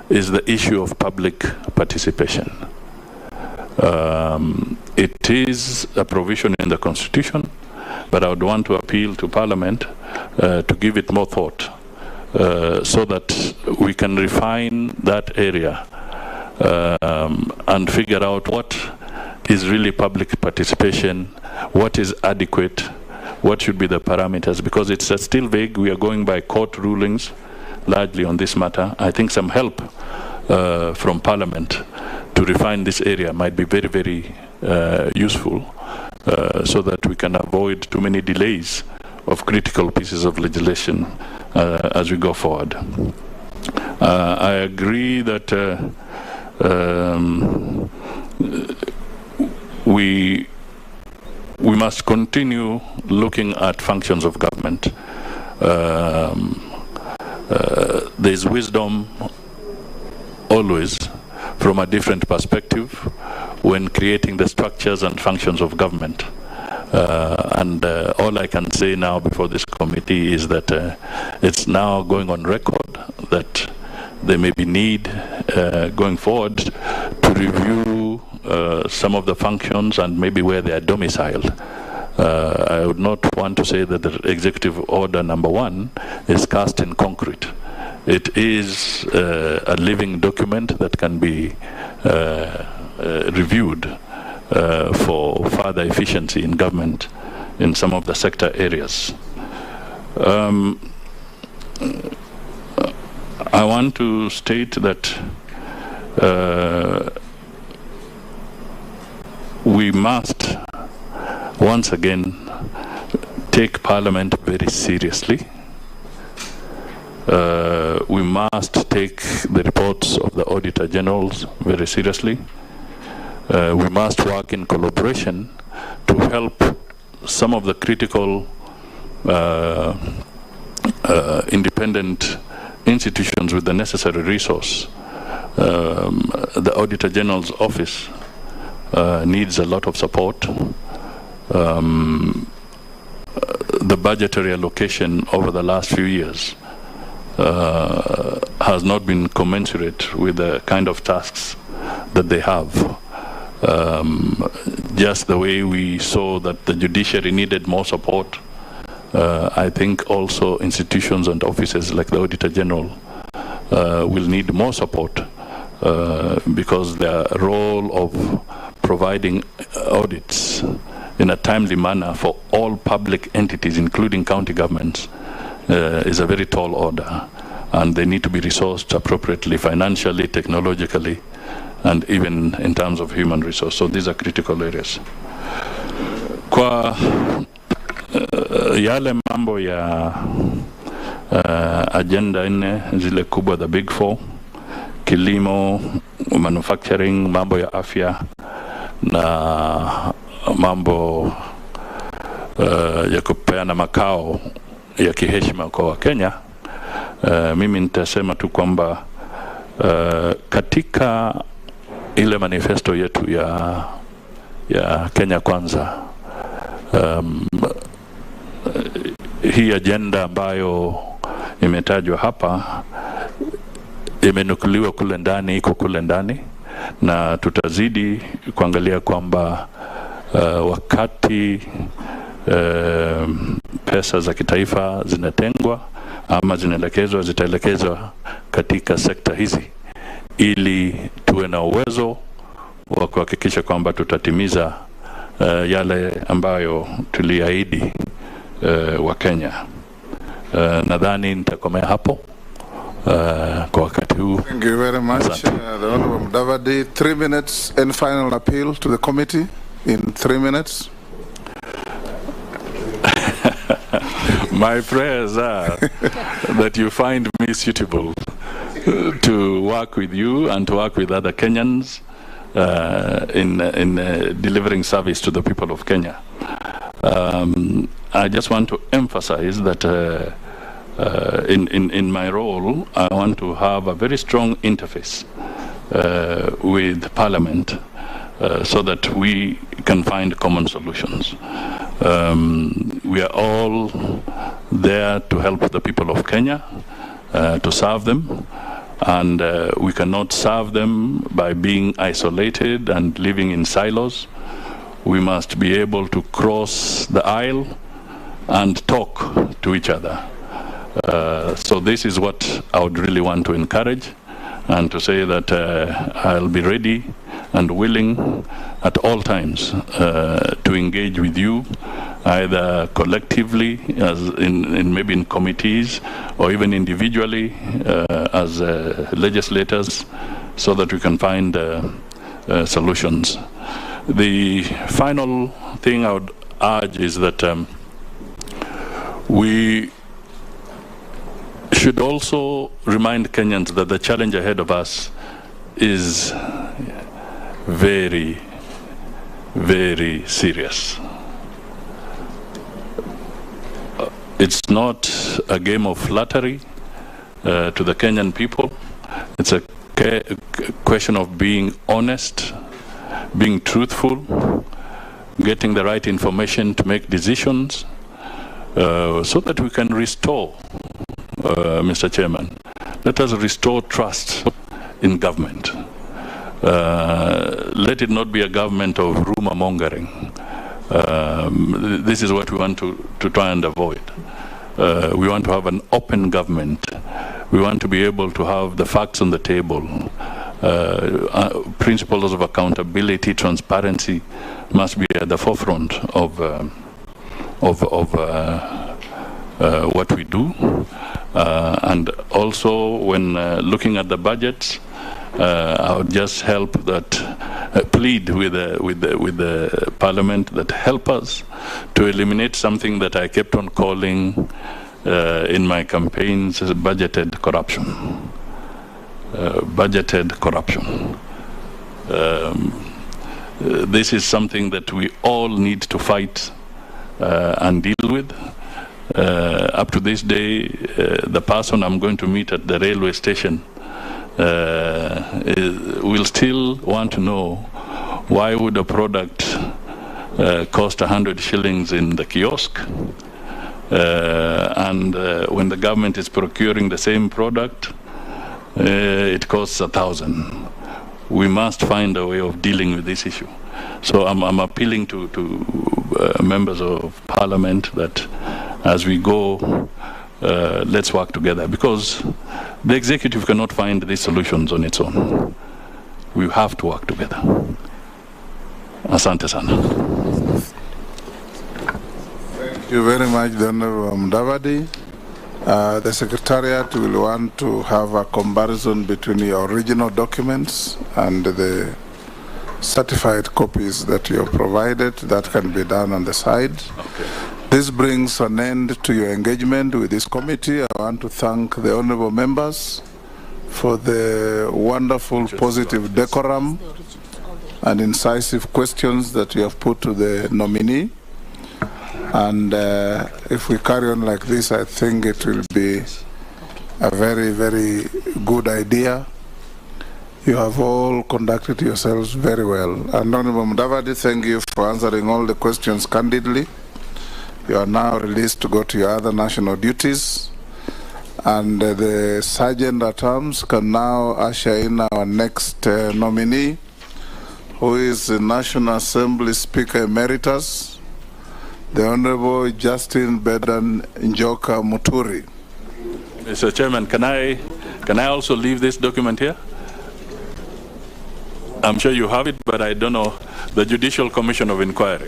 is the issue of public participation. It is a provision in the Constitution, but I would want to appeal to Parliament to give it more thought so that we can refine that area and figure out what is really public participation, what is adequate, what should be the parameters, because it's still vague. We are going by court rulings largely on this matter. I think some help from Parliament to refine this area might be very, very useful so that we can avoid too many delays of critical pieces of legislation as we go forward. I agree that we must continue looking at functions of government. There's wisdom always from a different perspective when creating the structures and functions of government. All I can say now before this committee is that it's now going on record that there may be need going forward to review some of the functions and maybe where they are domiciled. I would not want to say that the Executive Order number 1 is cast in concrete. It is a living document that can be reviewed for further efficiency in government in some of the sector areas. I want to state that we must once again take Parliament very seriously. We must take the reports of the Auditor Generals very seriously. We must work in collaboration to help some of the critical independent institutions with the necessary resource. The Auditor General's office needs a lot of support. The budgetary allocation over the last few years has not been commensurate with the kind of tasks that they have. Just the way we saw that the judiciary needed more support, I think also institutions and offices like the Auditor General will need more support because their role of providing audits in a timely manner for all public entities, including county governments, is a very tall order, and they need to be resourced appropriately, financially, technologically, and even in terms of human resource. So these are critical areas. Kwa yale mambo ya agenda 4 zile kubwa, the big 4, kilimo, manufacturing, mambo ya afya na mambo ya kupeana makao ya kiheshima kwa Wakenya, mimi nitasema tu kwamba katika ile manifesto yetu ya Kenya Kwanza, hii agenda ambayo imetajwa hapa imenukuliwa kule ndani, iko kule ndani, na tutazidi kuangalia kwamba wakati pesa za kitaifa zinatengwa ama zitaelekezwa katika sekta hizi, ili tuwe na uwezo wa kuhakikisha kwamba tutatimiza yale ambayo tuliahidi wa Kenya. Nadhani nitakomea hapo kwa wakati huu. Thank you very much, the Honorable Mudavadi. 3 minutes and final appeal to the committee in 3 minutes. My prayers are that you find me suitable to work with you and to work with other Kenyans in delivering service to the people of Kenya. I just want to emphasize that in my role, I want to have a very strong interface with Parliament so that we can find common solutions. We are all there to help the people of Kenya, to serve them, And we cannot serve them by being isolated and living in silos. We must be able to cross the aisle and talk to each other. So this is what I would really want to encourage, and to say that I'll be ready and willing at all times to engage with you, either collectively, as in maybe in committees, or even individually as legislators, so that we can find solutions. The final thing I would urge is that we should also remind Kenyans that the challenge ahead of us is very, very serious. It's not a game of flattery to the Kenyan people. It's a question of being honest, being truthful, getting the right information to make decisions, so that we can restore, Mr. Chairman, let us restore trust in government. Let it not be a government of rumor mongering. This is what we want to try and avoid. We want to have an open government. We want to be able to have the facts on the table. Principles of accountability, transparency must be at the forefront of what we do. And also, when looking at the budgets, I would just plead with the Parliament that help us to eliminate something that I kept on calling in my campaigns budgeted corruption. Budgeted corruption. This is something that we all need to fight and deal with. Up to this day, the person I'm going to meet at the railway station will still want to know, why would a product cost 100 shillings in the kiosk, and when the government is procuring the same product, it costs 1,000. We must find a way of dealing with this issue. So I'm appealing to members of Parliament that as we go, let's work together, because the executive cannot find these solutions on its own. We have to work together. Asante sana. Thank you very much, Honorable Mudavadi. The Secretariat will want to have a comparison between your original documents and the certified copies that you have provided. That can be done on the side. Okay. This brings an end to your engagement with this committee. I want to thank the honorable members for the wonderful, positive decorum and incisive questions that you have put to the nominee. And if we carry on like this, I think it will be a very, very good idea. You have all conducted yourselves very well. And Honorable Mudavadi, thank you for answering all the questions candidly. You are now released to go to your other national duties. And the Sergeant at Arms can now usher in our next nominee, who is the National Assembly Speaker Emeritus, the Honorable Justin Bedan Njoka Muturi. Mr. Chairman, can I also leave this document here? I'm sure you have it, but I don't know. The Judicial Commission of Inquiry.